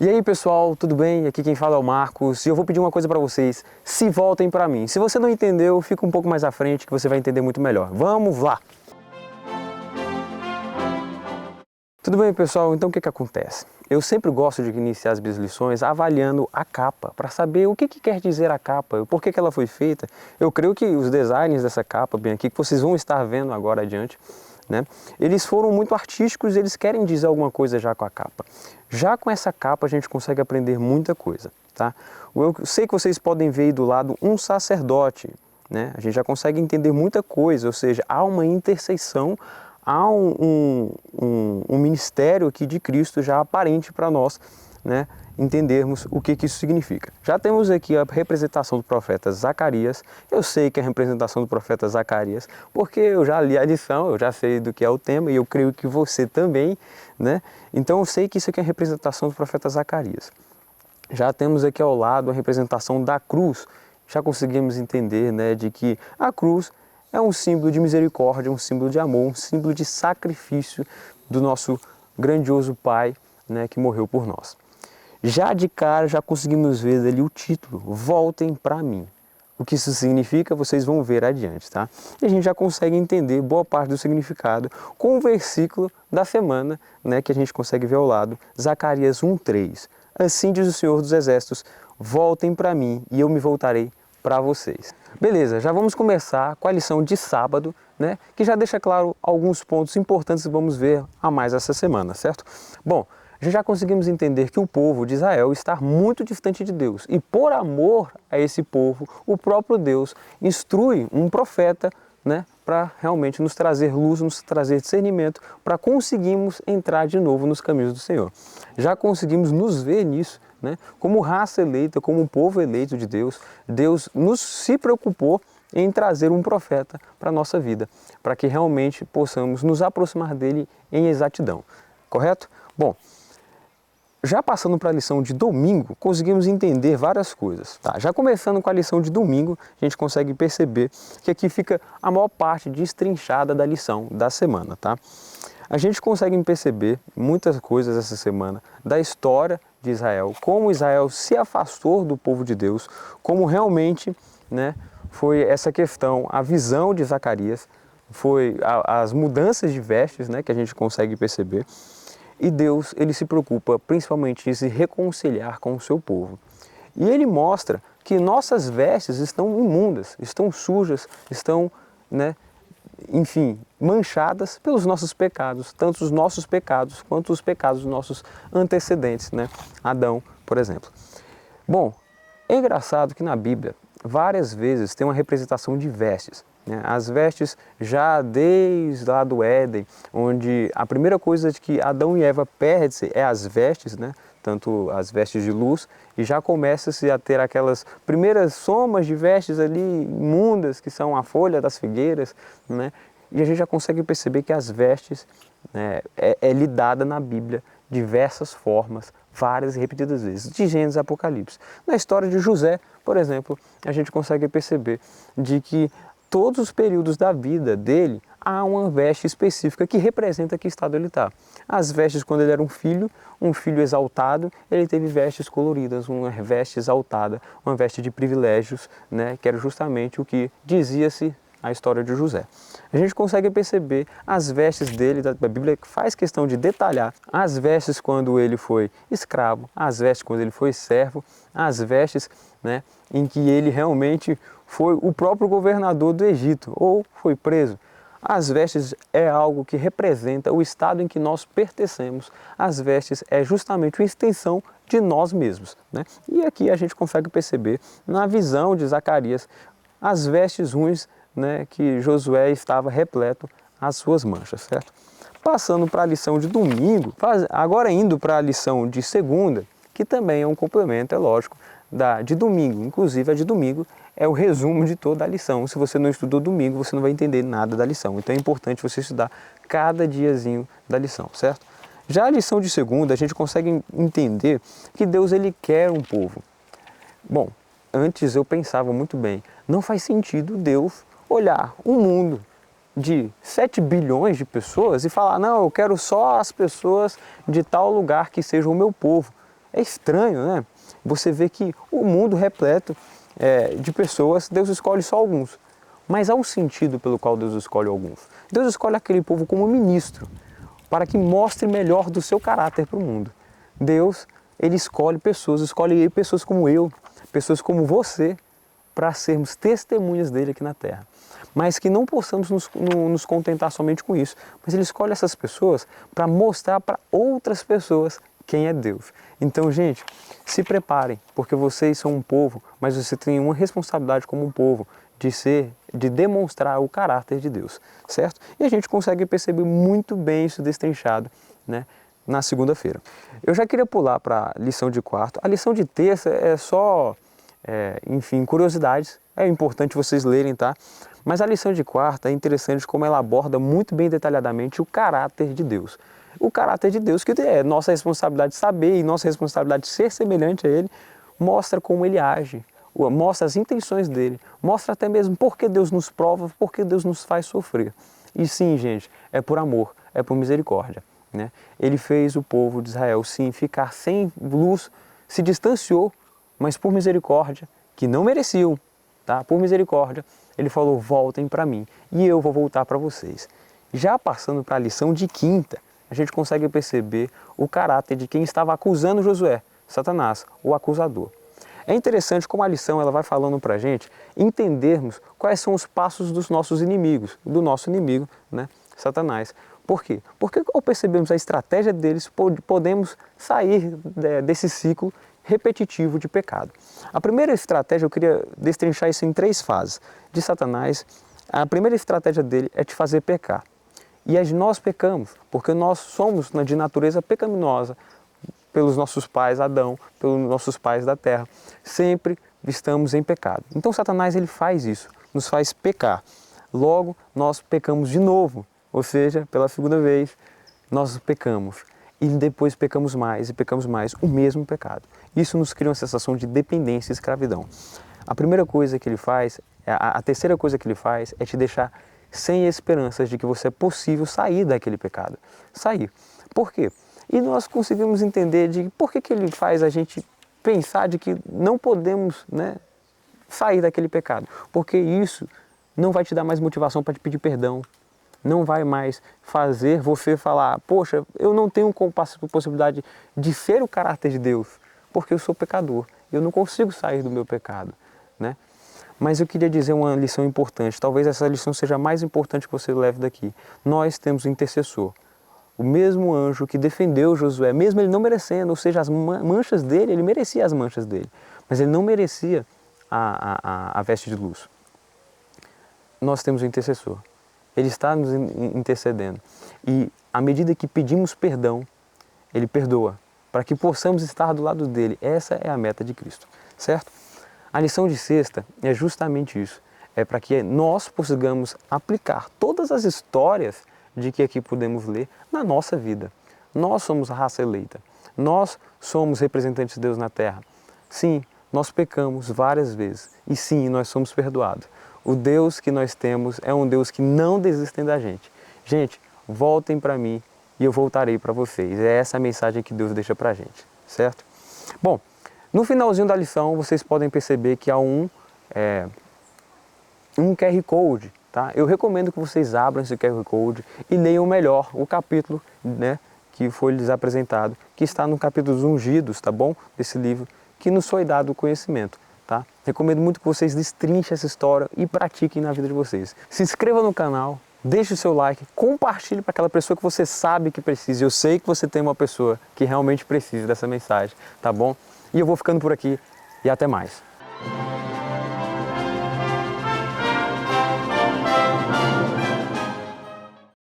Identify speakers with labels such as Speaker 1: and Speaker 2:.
Speaker 1: E aí pessoal, tudo bem? Aqui quem fala é o Marcos e eu vou pedir uma coisa para vocês, se voltem para mim. Se você não entendeu, fica um pouco mais à frente que você vai entender muito melhor. Vamos lá! Tudo bem pessoal, então o que acontece? Eu sempre gosto de iniciar as minhas lições avaliando a capa, para saber o que quer dizer a capa, por que ela foi feita. Eu creio que os designs dessa capa, bem aqui, que vocês vão estar vendo agora adiante, né? Eles foram muito artísticos, eles querem dizer alguma coisa já com a capa. Já com essa capa a gente consegue aprender muita coisa, tá? Eu sei que vocês podem ver aí do lado um sacerdote, né? A gente já consegue entender muita coisa, ou seja, há uma intercessão, há um ministério aqui de Cristo já aparente para nós, né? Entendermos o que isso significa. Já temos aqui a representação do profeta Zacarias. Eu sei que é a representação do profeta Zacarias, porque eu já li a lição, eu já sei do que é o tema e eu creio que você também, né? Então eu sei que isso aqui é a representação do profeta Zacarias. Já temos aqui ao lado a representação da cruz. Já conseguimos entender, né, de que a cruz é um símbolo de misericórdia, um símbolo de amor, um símbolo de sacrifício do nosso grandioso Pai, né, que morreu por nós. Já de cara, já conseguimos ver ali o título, Voltem para mim. O que isso significa, vocês vão ver adiante, tá? E a gente já consegue entender boa parte do significado com o versículo da semana, né, que a gente consegue ver ao lado, Zacarias 1:3. Assim diz o Senhor dos Exércitos, voltem para mim e eu me voltarei para vocês. Beleza, já vamos começar com a lição de sábado, né, que já deixa claro alguns pontos importantes que vamos ver a mais essa semana, certo? Bom, já conseguimos entender que o povo de Israel está muito distante de Deus e por amor a esse povo, o próprio Deus instrui um profeta, né, para realmente nos trazer luz, nos trazer discernimento, para conseguirmos entrar de novo nos caminhos do Senhor. Já conseguimos nos ver nisso, né, como raça eleita, como povo eleito de Deus. Deus se preocupou em trazer um profeta para a nossa vida, para que realmente possamos nos aproximar dele em exatidão. Correto? Bom, já passando para a lição de domingo, conseguimos entender várias coisas. Tá? Já começando com a lição de domingo, a gente consegue perceber que aqui fica a maior parte destrinchada da lição da semana. Tá? A gente consegue perceber muitas coisas essa semana da história de Israel, como Israel se afastou do povo de Deus, como realmente, né, foi essa questão, a visão de Zacarias, foi as mudanças de vestes, né, que a gente consegue perceber. E Deus, ele se preocupa principalmente em se reconciliar com o seu povo. E ele mostra que nossas vestes estão imundas, estão sujas, estão, né, enfim, manchadas pelos nossos pecados, tanto os nossos pecados quanto os pecados dos nossos antecedentes, né? Adão, por exemplo. Bom, é engraçado que na Bíblia, várias vezes tem uma representação de vestes. As vestes já desde lá do Éden, onde a primeira coisa de que Adão e Eva perdem é as vestes, né? Tanto as vestes de luz, e já começa-se a ter aquelas primeiras somas de vestes ali imundas, que são a folha das figueiras, né? E a gente já consegue perceber que as vestes, né, é lidada na Bíblia de diversas formas, várias e repetidas vezes, de Gênesis a Apocalipse. Na história de José, por exemplo, a gente consegue perceber de que todos os períodos da vida dele, há uma veste específica que representa que estado ele está. As vestes, quando ele era um filho exaltado, ele teve vestes coloridas, uma veste exaltada, uma veste de privilégios, né, que era justamente o que dizia-se a história de José. A gente consegue perceber as vestes dele, a Bíblia faz questão de detalhar as vestes quando ele foi escravo, as vestes quando ele foi servo, as vestes, né, em que ele realmente foi o próprio governador do Egito ou foi preso. As vestes é algo que representa o estado em que nós pertencemos. As vestes é justamente uma extensão de nós mesmos, né? E aqui a gente consegue perceber na visão de Zacarias as vestes ruins, né, que Josué estava repleto às suas manchas, certo? Passando para a lição de domingo, agora indo para a lição de segunda, que também é um complemento, é lógico, de domingo. Inclusive a de domingo é o resumo de toda a lição. Se você não estudou domingo, você não vai entender nada da lição. Então é importante você estudar cada diazinho da lição, certo? Já a lição de segunda, a gente consegue entender que Deus, ele quer um povo. Bom, antes eu pensava muito bem, não faz sentido Deus olhar um mundo de 7 bilhões de pessoas e falar, não, eu quero só as pessoas de tal lugar que sejam o meu povo. É estranho, né? Você vê que o mundo repleto de pessoas, Deus escolhe só alguns. Mas há um sentido pelo qual Deus escolhe alguns. Deus escolhe aquele povo como ministro, para que mostre melhor do seu caráter para o mundo. Deus, Ele escolhe pessoas como eu, pessoas como você, para sermos testemunhas dele aqui na terra. Mas que não possamos nos contentar somente com isso. Mas Ele escolhe essas pessoas para mostrar para outras pessoas quem é Deus. Então, gente, se preparem, porque vocês são um povo, mas você tem uma responsabilidade como um povo de demonstrar o caráter de Deus, certo? E a gente consegue perceber muito bem isso destrinchado, né, na segunda-feira. Eu já queria pular para a lição de quarta. A lição de terça é só, enfim, curiosidades. É importante vocês lerem, tá? Mas a lição de quarta é interessante como ela aborda muito bem detalhadamente o caráter de Deus. O caráter de Deus, que é nossa responsabilidade saber e nossa responsabilidade ser semelhante a Ele, mostra como Ele age, mostra as intenções dele, mostra até mesmo por que Deus nos prova, por que Deus nos faz sofrer. E sim, gente, é por amor, é por misericórdia, né? Ele fez o povo de Israel, sim, ficar sem luz, se distanciou, mas por misericórdia, que não mereciam, tá? Por misericórdia, Ele falou, voltem para mim e eu vou voltar para vocês. Já passando para a lição de quinta, a gente consegue perceber o caráter de quem estava acusando Josué, Satanás, o acusador. É interessante como a lição ela vai falando para a gente entendermos quais são os passos dos nossos inimigos, do nosso inimigo, né, Satanás. Por quê? Porque ao percebermos a estratégia deles, podemos sair desse ciclo repetitivo de pecado. A primeira estratégia, eu queria destrinchar isso em 3 fases. De Satanás, a primeira estratégia dele é te fazer pecar. E nós pecamos, porque nós somos de natureza pecaminosa, pelos nossos pais Adão, pelos nossos pais da terra. Sempre estamos em pecado. Então Satanás ele faz isso, nos faz pecar. Logo, nós pecamos de novo, ou seja, pela segunda vez, nós pecamos. E depois pecamos mais e pecamos mais, o mesmo pecado. Isso nos cria uma sensação de dependência e escravidão. A primeira coisa que ele faz, a terceira coisa que ele faz é te deixar sem esperanças de que você é possível sair daquele pecado. Sair. Por quê? E nós conseguimos entender de por que ele faz a gente pensar de que não podemos, né, sair daquele pecado. Porque isso não vai te dar mais motivação para te pedir perdão. Não vai mais fazer você falar, poxa, eu não tenho possibilidade de ser o caráter de Deus, porque eu sou pecador. Eu não consigo sair do meu pecado, né? Mas eu queria dizer uma lição importante. Talvez essa lição seja a mais importante que você leve daqui. Nós temos um intercessor. O mesmo anjo que defendeu Josué, mesmo ele não merecendo, ou seja, as manchas dele, ele merecia as manchas dele, mas ele não merecia a veste de luz. Nós temos um intercessor, ele está nos intercedendo e à medida que pedimos perdão, ele perdoa, para que possamos estar do lado dele. Essa é a meta de Cristo, certo? A lição de sexta é justamente isso, é para que nós possamos aplicar todas as histórias de que aqui podemos ler na nossa vida. Nós somos a raça eleita. Nós somos representantes de Deus na terra. Sim, nós pecamos várias vezes. E sim, nós somos perdoados. O Deus que nós temos é um Deus que não desiste da gente. Gente, voltem para mim e eu voltarei para vocês. É essa a mensagem que Deus deixa para a gente, certo? Bom, no finalzinho da lição vocês podem perceber que há um QR Code. Tá? Eu recomendo que vocês abram esse QR Code e leiam melhor o capítulo, né, que foi lhes apresentado, que está no capítulo dos ungidos, tá bom? Desse livro, que nos foi dado o conhecimento. Tá? Recomendo muito que vocês destrinchem essa história e pratiquem na vida de vocês. Se inscreva no canal, deixe o seu like, compartilhe para aquela pessoa que você sabe que precisa. Eu sei que você tem uma pessoa que realmente precisa dessa mensagem, tá bom? E eu vou ficando por aqui e até mais.